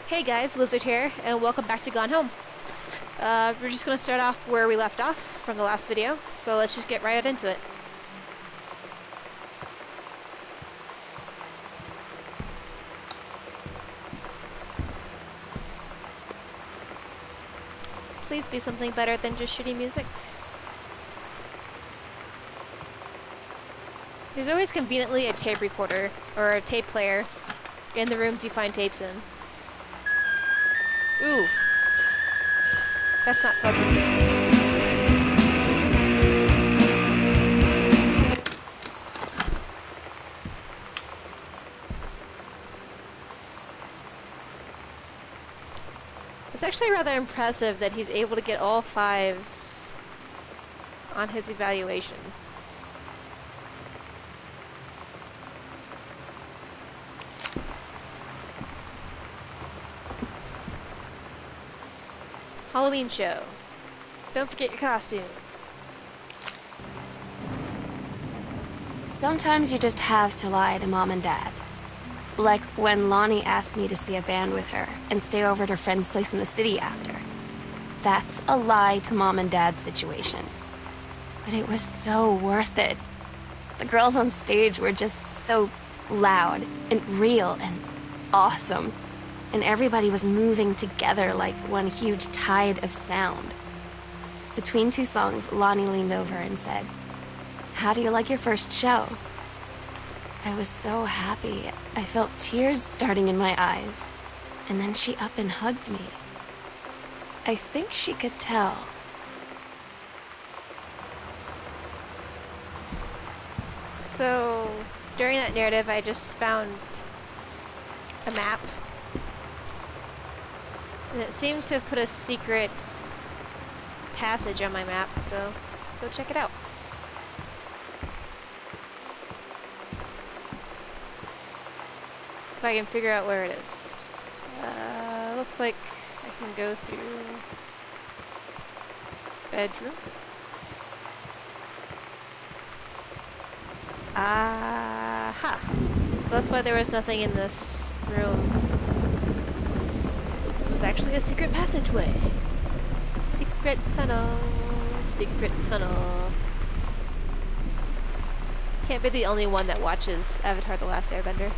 Hey guys, Lizard here, and welcome back to Gone Home. We're just gonna start off where we left off from the last video, so let's just get right into it. Please be something better than just shitty music. There's always conveniently a tape recorder, or a tape player, in the rooms you find tapes in. Ooh. That's not pleasant. It's actually rather impressive that he's able to get all 5s on his evaluation. Halloween show. Don't forget your costume. Sometimes you just have to lie to Mom and Dad. Like when Lonnie asked me to see a band with her and stay over at her friend's place in the city after. That's a lie to Mom and Dad situation. But it was so worth it. The girls on stage were just so loud and real and awesome. And everybody was moving together like one huge tide of sound. Between 2 songs, Lonnie leaned over and said, "How do you like your first show?" I was so happy. I felt tears starting in my eyes. And then she up and hugged me. I think she could tell. So, during that narrative, I just found a map. And it seems to have put a secret passage on my map, so let's go check it out. If I can figure out where it is. Looks like I can go through bedroom. Aha! So that's why there was nothing in this room. This was actually a secret passageway. Secret tunnel. Secret tunnel. Can't be the only one that watches Avatar: The Last Airbender.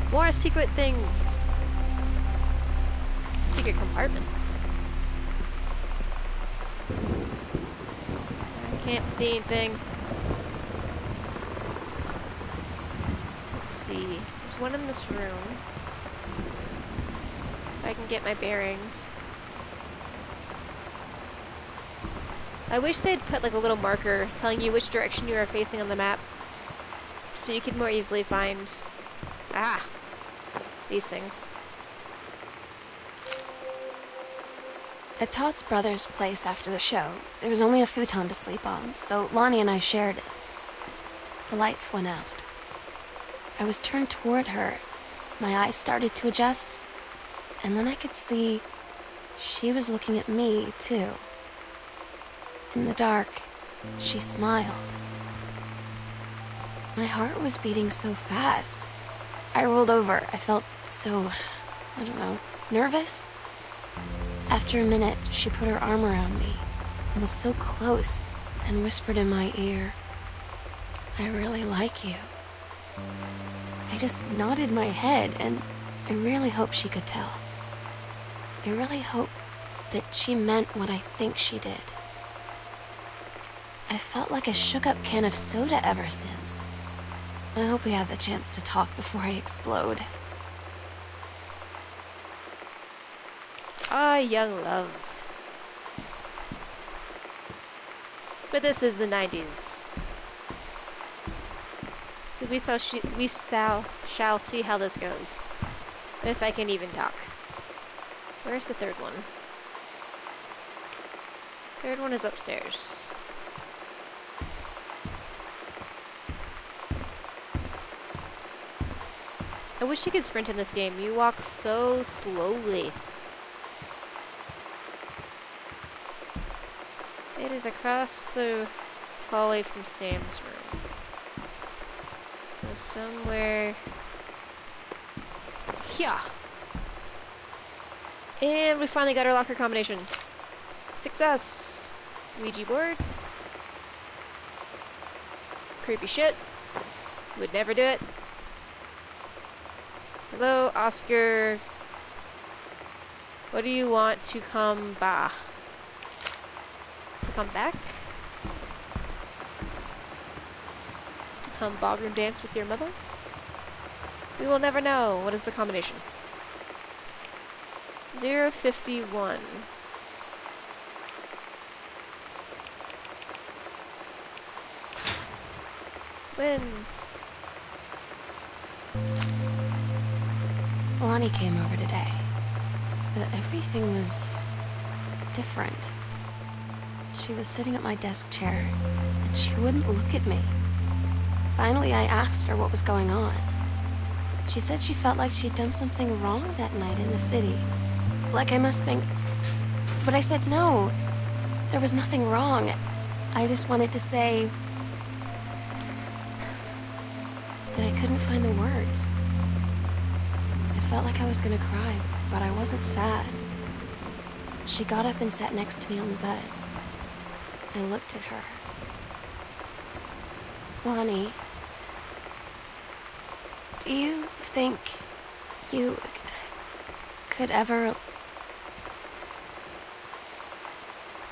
More secret things. Secret compartments. I can't see anything. Let's see. There's one in this room. If I can get my bearings. I wish they'd put like a little marker telling you which direction you are facing on the map, so you could more easily find these things. At Todd's brother's place after the show, there was only a futon to sleep on, so Lonnie and I shared it. The lights went out. I was turned toward her. My eyes started to adjust, and then I could see she was looking at me, too. In the dark, she smiled. My heart was beating so fast. I rolled over. I felt so, I don't know, nervous? After a minute, she put her arm around me and was so close and whispered in my ear, "I really like you." I just nodded my head, and I really hope she could tell. I really hope that she meant what I think she did. I felt like a shook-up can of soda ever since. I hope we have the chance to talk before I explode. Ah, young love. But this is the 90s. So we shall see how this goes. If I can even talk. Where's the third one? Third one is upstairs. I wish you could sprint in this game. You walk so slowly. It is across the hallway from Sam's room. So somewhere Yeah. And we finally got our locker combination. Success! Ouija board. Creepy shit. Would never do it. Hello, Oscar. What do you want to come back? To come back? To come ballroom dance with your mother? We will never know. What is the combination? 051. Win. Lonnie came over today, but everything was different. She was sitting at my desk chair, and she wouldn't look at me. Finally, I asked her what was going on. She said she felt like she'd done something wrong that night in the city. Like I must think... But I said no, there was nothing wrong. I just wanted to say... But I couldn't find the words. I felt like I was gonna cry, but I wasn't sad. She got up and sat next to me on the bed. I looked at her. Lonnie, do you think you could ever...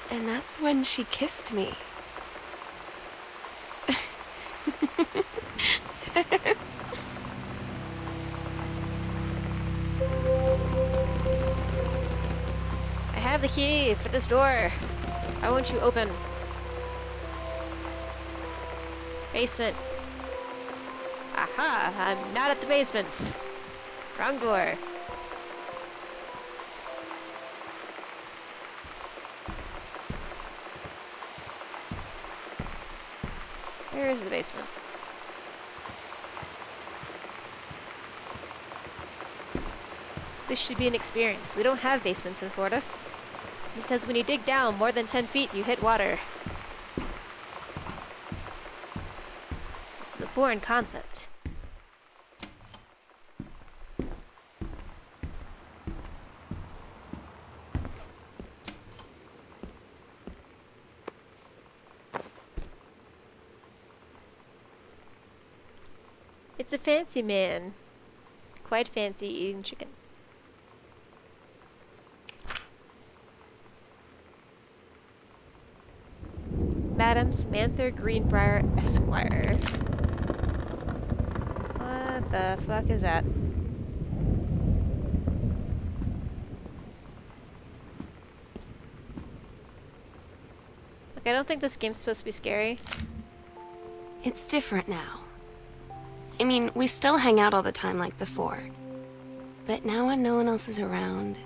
And that's when she kissed me. I have the key for this door. I want you open. Basement. Aha! I'm not at the basement. Wrong door. Where is the basement? This should be an experience. We don't have basements in Florida. Because when you dig down more than 10 feet, you hit water. This is a foreign concept. It's a fancy man. Quite fancy eating chicken. Madam Samantha Greenbrier, Esquire. What the fuck is that? Look, I don't think this game's supposed to be scary. It's different now. I mean, we still hang out all the time like before. But now when no one else is around...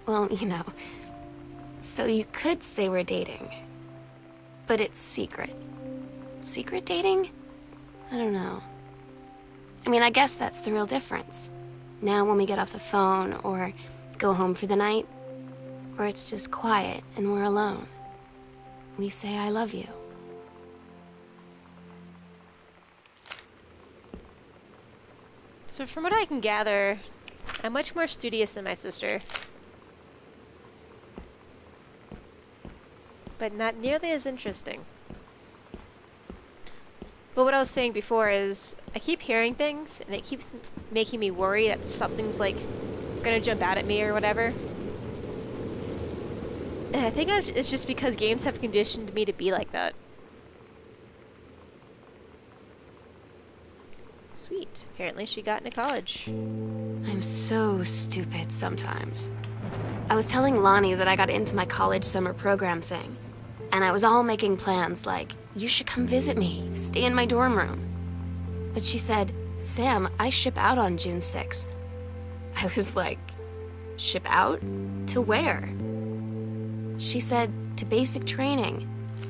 Well, you know. So you could say we're dating. But it's secret. Secret dating? I don't know. I mean, I guess that's the real difference. Now when we get off the phone, or go home for the night, or it's just quiet and we're alone, we say I love you. So from what I can gather, I'm much more studious than my sister. But not nearly as interesting. But what I was saying before is, I keep hearing things, and it keeps making me worry that something's like gonna jump out at me or whatever. And I think it's just because games have conditioned me to be like that. Sweet. Apparently she got into college. I'm so stupid sometimes. I was telling Lonnie that I got into my college summer program thing. And I was all making plans like, you should come visit me, stay in my dorm room. But she said, Sam, I ship out on June 6th. I was like, ship out? To where? She said, to basic training.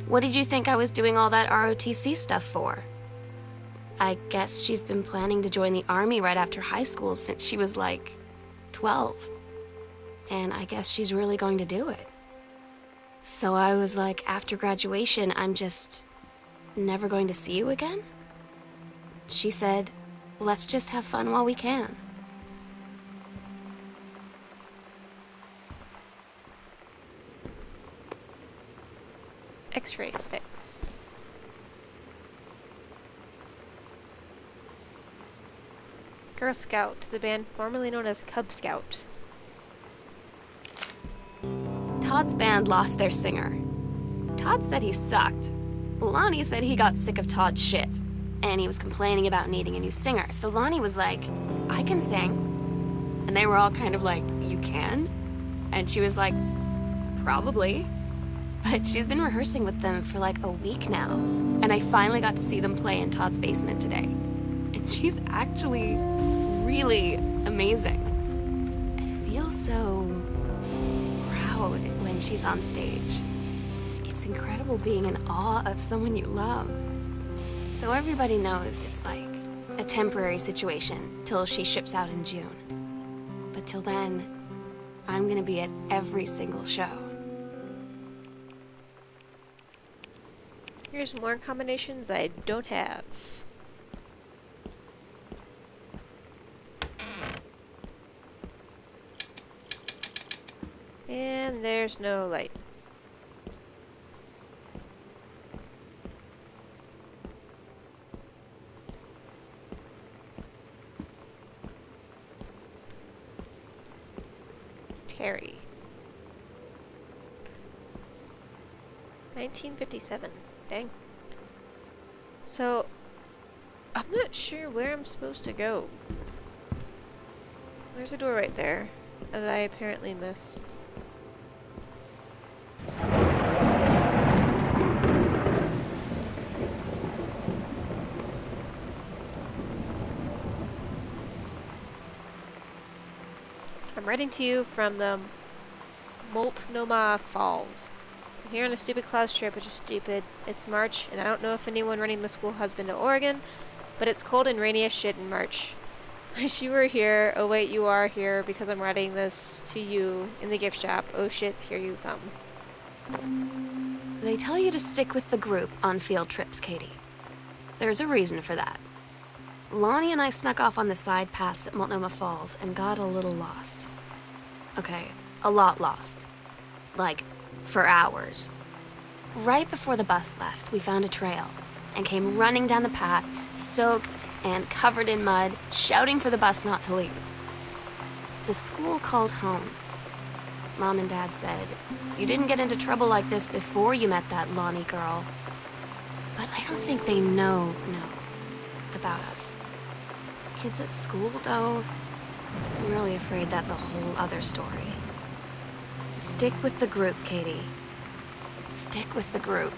What did you think I was doing all that ROTC stuff for? I guess she's been planning to join the army right after high school since she was like 12. And I guess she's really going to do it. So I was like, after graduation, I'm just never going to see you again? She said, let's just have fun while we can. X-ray specs. Girl Scout, the band formerly known as Cub Scout. Todd's band lost their singer. Todd said he sucked. Lonnie said he got sick of Todd's shit, and he was complaining about needing a new singer. So Lonnie was like, I can sing. And they were all kind of like, you can? And she was like, probably. But she's been rehearsing with them for like a week now. And I finally got to see them play in Todd's basement today. And she's actually really amazing. I feel so proud when she's on stage. It's incredible being in awe of someone you love. So everybody knows it's like a temporary situation till she ships out in June. But till then, I'm gonna be at every single show. Here's more combinations I don't have. And there's no light. Terry. 1957. Dang. So, I'm not sure where I'm supposed to go. There's a door right there that I apparently missed. I'm writing to you from the Multnomah Falls. I'm here on a stupid class trip, which is stupid. It's March, and I don't know if anyone running the school has been to Oregon, but it's cold and rainy as shit in March. Wish you were here. Oh wait, you are here because I'm writing this to you in the gift shop. Oh shit, here you come. They tell you to stick with the group on field trips, Katie. There's a reason for that. Lonnie and I snuck off on the side paths at Multnomah Falls and got a little lost. Okay, a lot lost. Like, for hours. Right before the bus left, we found a trail and came running down the path, soaked and covered in mud, shouting for the bus not to leave. The school called home. Mom and Dad said, you didn't get into trouble like this before you met that Lonnie girl. But I don't think they know about us. The kids at school, though, I'm really afraid that's a whole other story. Stick with the group, Katie. Stick with the group.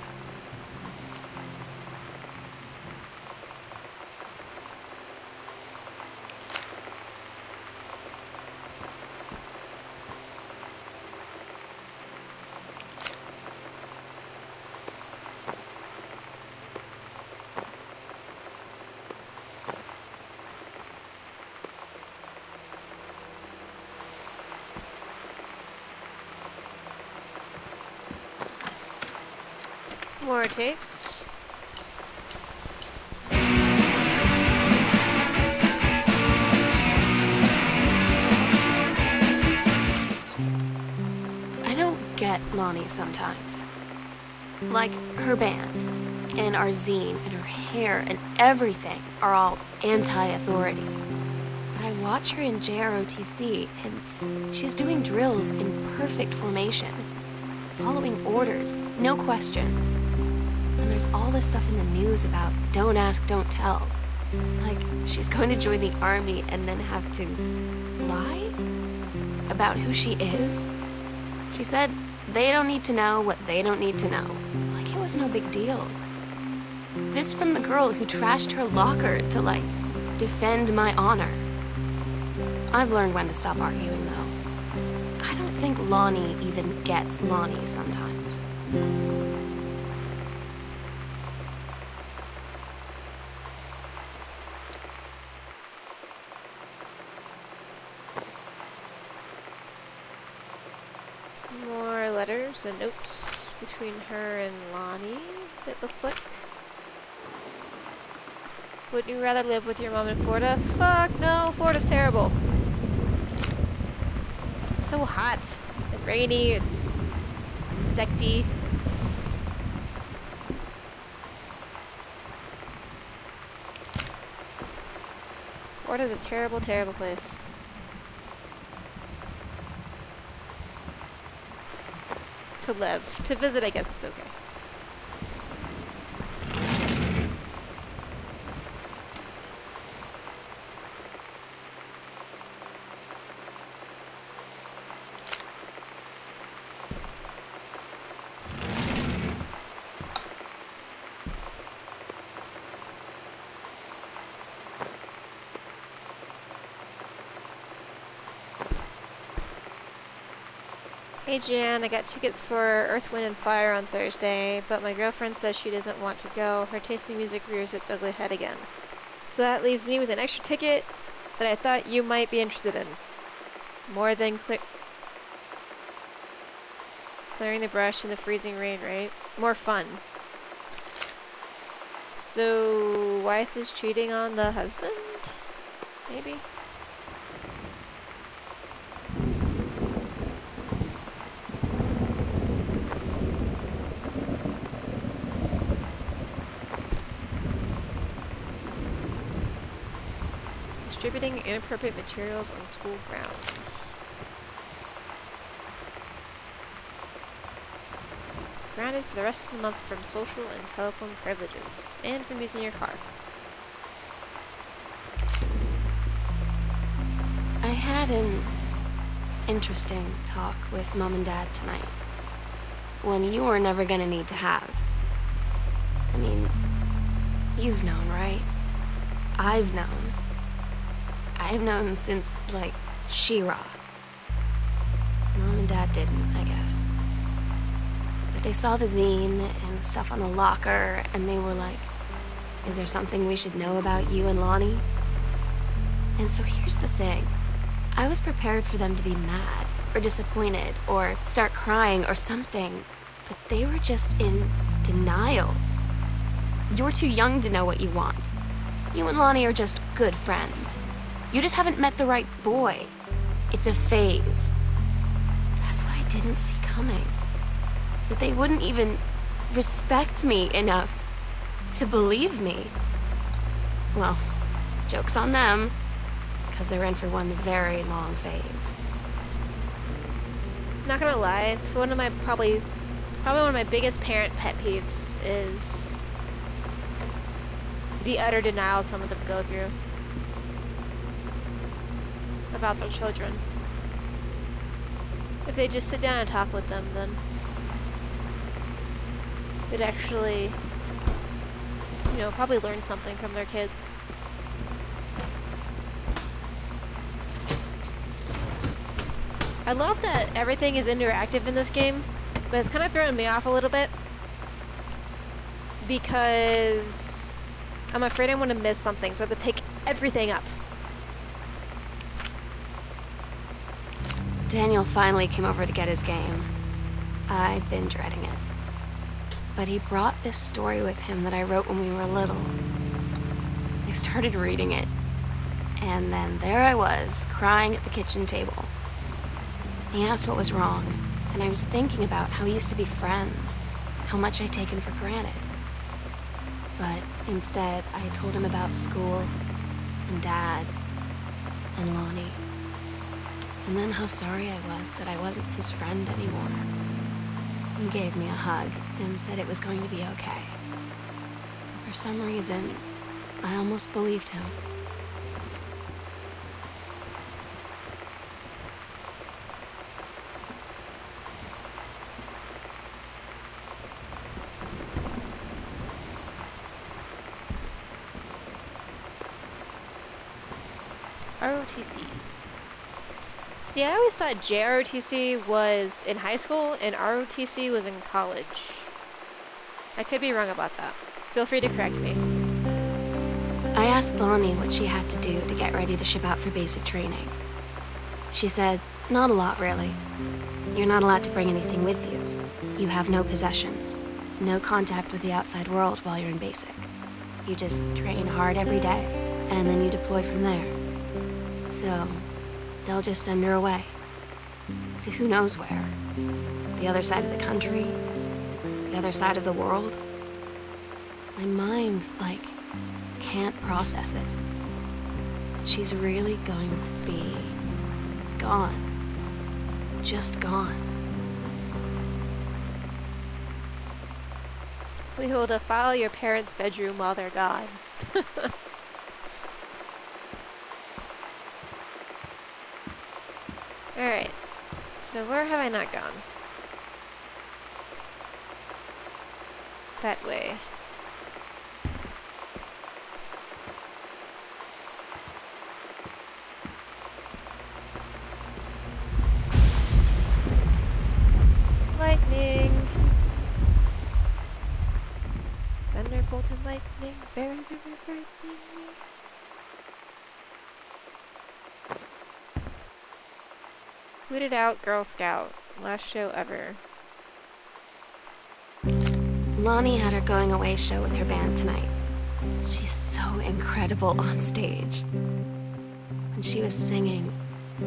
More tapes. I don't get Lonnie sometimes. Like, her band, and our zine, and her hair, and everything are all anti-authority. But I watch her in JROTC, and she's doing drills in perfect formation, following orders, no question. And there's all this stuff in the news about don't ask, don't tell. Like, she's going to join the army and then have to lie about who she is. She said they don't need to know what they don't need to know. Like it was no big deal. This from the girl who trashed her locker to, like, defend my honor. I've learned when to stop arguing, though. I don't think Lonnie even gets Lonnie sometimes. More letters and notes between her and Lonnie, it looks like. Wouldn't you rather live with your mom in Florida? Fuck no, Florida's terrible. It's so hot and rainy and insecty. Florida's a terrible, terrible place. To live. To visit, I guess it's okay. Hey Jan, I got tickets for Earth, Wind, and Fire on Thursday, but my girlfriend says she doesn't want to go. Her taste in music rears its ugly head again. So that leaves me with an extra ticket that I thought you might be interested in. More than clearing the brush in the freezing rain, right? More fun. So, wife is cheating on the husband? Maybe? Distributing inappropriate materials on school grounds. Grounded for the rest of the month from social and telephone privileges, and from using your car. I had an interesting talk with Mom and Dad tonight. One you were never gonna need to have. I mean, you've known, right? I've known. I've known since, like, She-Ra. Mom and Dad didn't, I guess. But they saw the zine and the stuff on the locker, and they were like, is there something we should know about you and Lonnie? And so here's the thing. I was prepared for them to be mad, or disappointed, or start crying, or something. But they were just in denial. You're too young to know what you want. You and Lonnie are just good friends. You just haven't met the right boy. It's a phase. That's what I didn't see coming. That they wouldn't even respect me enough to believe me. Well, joke's on them, because they're in for one very long phase. Not gonna lie, it's one of my probably one of my biggest parent pet peeves is the utter denial some of them go through about their children. If they just sit down and talk with them, then they'd actually, you know, probably learn something from their kids. I love that everything is interactive in this game, but it's kind of throwing me off a little bit because I'm afraid I'm going to miss something, so I have to pick everything up. Daniel finally came over to get his game. I'd been dreading it. But he brought this story with him that I wrote when we were little. I started reading it, and then there I was, crying at the kitchen table. He asked what was wrong, and I was thinking about how we used to be friends, how much I'd taken for granted. But instead, I told him about school, and Dad, and Lonnie. And then how sorry I was that I wasn't his friend anymore. He gave me a hug and said it was going to be okay. And for some reason, I almost believed him. ROTC. See, I always thought JROTC was in high school and ROTC was in college. I could be wrong about that. Feel free to correct me. I asked Lonnie what she had to do to get ready to ship out for basic training. She said, not a lot, really. You're not allowed to bring anything with you. You have no possessions, no contact with the outside world while you're in basic. You just train hard every day, and then you deploy from there. So, they'll just send her away. To who knows where. The other side of the country? The other side of the world? My mind, can't process it. she's really going to be gone. Just gone. We will defile your parents' bedroom while they're gone. Alright, so where have I not gone? That way. Lightning! Thunderbolt and lightning, very, very frightening me. Booted out Girl Scout. Last show ever. Lonnie had her going away show with her band tonight. She's so incredible on stage. When she was singing,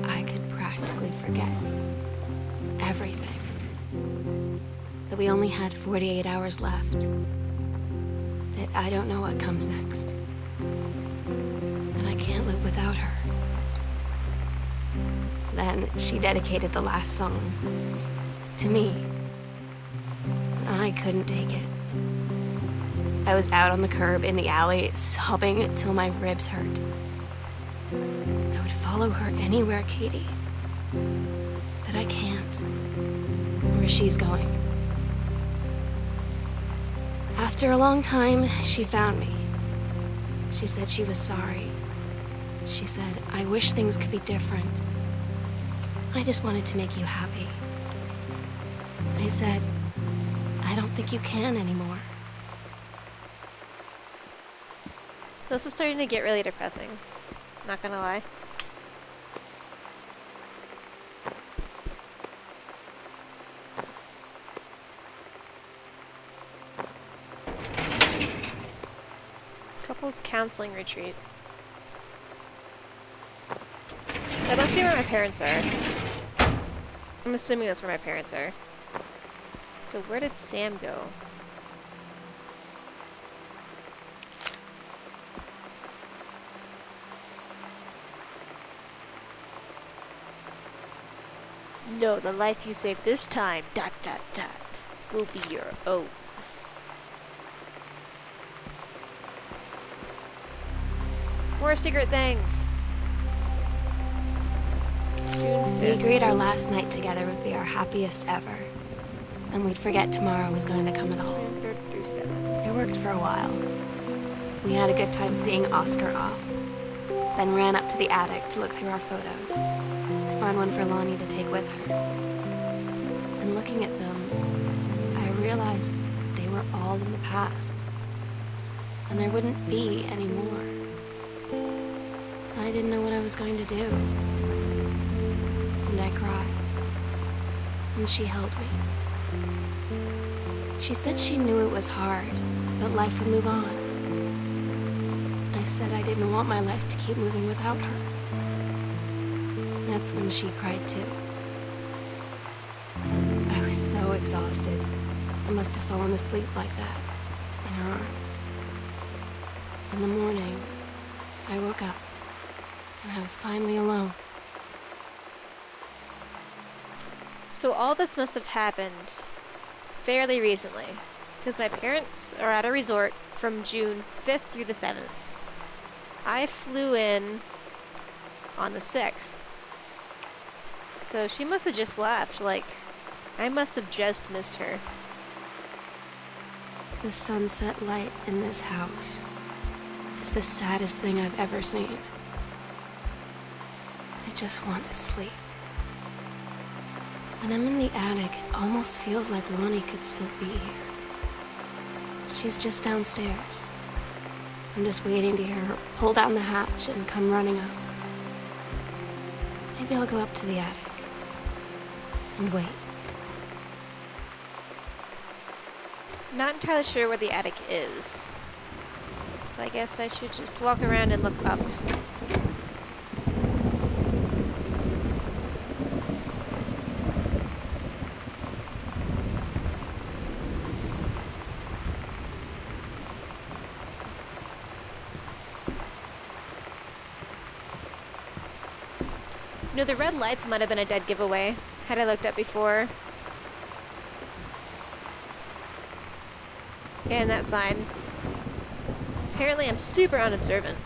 I could practically forget everything. That we only had 48 hours left. That I don't know what comes next. That I can't live without her. Then she dedicated the last song to me. I couldn't take it. I was out on the curb in the alley, sobbing till my ribs hurt. I would follow her anywhere, Katie. But I can't. Where she's going. After a long time, she found me. She said she was sorry. She said, I wish things could be different. I just wanted to make you happy. I said, I don't think you can anymore. So this is starting to get really depressing. Not gonna lie. Couples counseling retreat. That must be where my parents are. I'm assuming that's where my parents are. So where did Sam go? No, the life you saved this time, ... will be your own. More secret things. June 5th. We agreed our last night together would be our happiest ever. And we'd forget tomorrow was going to come at all. June 3rd through 7th. It worked for a while. We had a good time seeing Oscar off. Then ran up to the attic to look through our photos. To find one for Lonnie to take with her. And looking at them, I realized they were all in the past. And there wouldn't be any more. And I didn't know what I was going to do. And I cried. And she held me. She said she knew it was hard, but life would move on. I said I didn't want my life to keep moving without her. That's when she cried too. I was so exhausted. I must have fallen asleep like that, in her arms. In the morning, I woke up, and I was finally alone. So all this must have happened fairly recently, because my parents are at a resort from June 5th through the 7th. I flew in on the 6th. So she must have just left, like, I must have just missed her. The sunset light in this house is the saddest thing I've ever seen. I just want to sleep. When I'm in the attic, it almost feels like Lonnie could still be here. She's just downstairs. I'm just waiting to hear her pull down the hatch and come running up. Maybe I'll go up to the attic and wait. Not entirely sure where the attic is. So I guess I should just walk around and look up. No, the red lights might have been a dead giveaway, had I looked up before. And that sign. Apparently I'm super unobservant.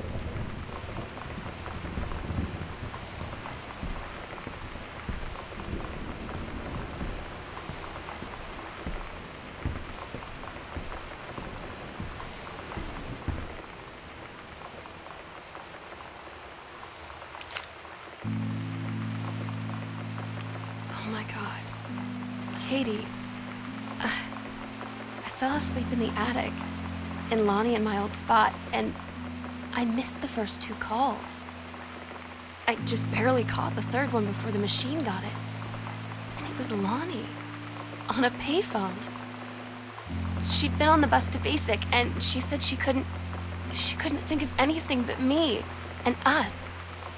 Oh my god. Katie, I fell asleep in the attic, in Lonnie and my old spot, and I missed the first 2 calls. I just barely caught the third one before the machine got it. And it was Lonnie, on a payphone. She'd been on the bus to Basic, and she said she couldn't think of anything but me and us,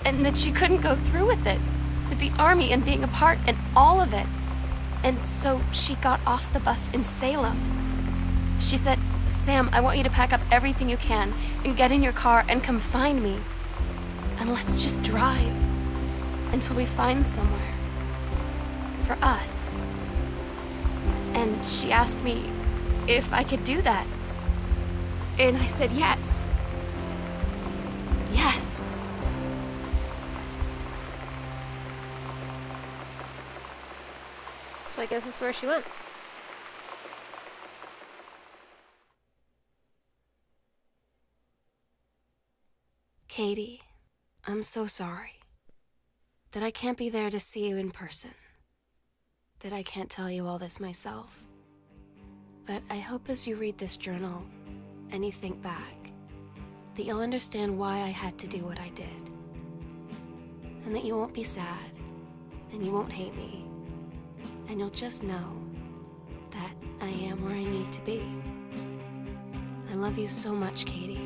and that she couldn't go through with it, with the army and being apart and all of it. And so she got off the bus in Salem. She said, "Sam, I want you to pack up everything you can and get in your car and come find me. And let's just drive until we find somewhere for us." And she asked me if I could do that. And I said yes. Yes. So I guess that's where she went. Katie, I'm so sorry that I can't be there to see you in person, that I can't tell you all this myself. But I hope as you read this journal and you think back, that you'll understand why I had to do what I did. And that you won't be sad, and you won't hate me, and you'll just know that I am where I need to be. I love you so much, Katie.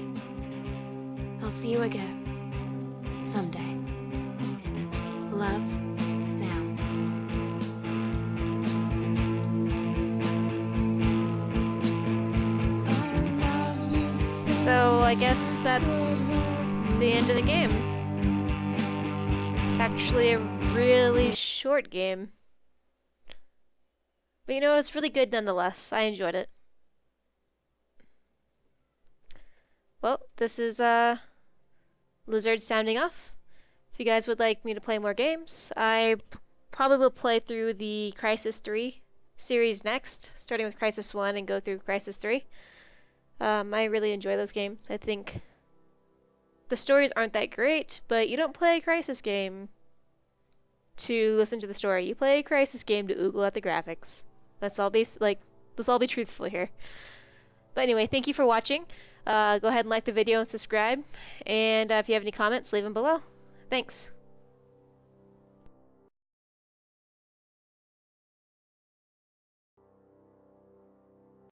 I'll see you again, someday. Love, Sam. So I guess that's the end of the game. It's actually a really short game. But you know, it's really good nonetheless. I enjoyed it. Well, this is Lizard sounding off. If you guys would like me to play more games, I probably will play through the Crisis 3 series next, starting with Crisis 1 and go through Crisis 3. I really enjoy those games. I think the stories aren't that great, but you don't play a Crisis game to listen to the story. You play a Crisis game to oogle at the graphics. Let's all be truthful here. But anyway, thank you for watching. Go ahead and like the video and subscribe. And if you have any comments, leave them below. Thanks.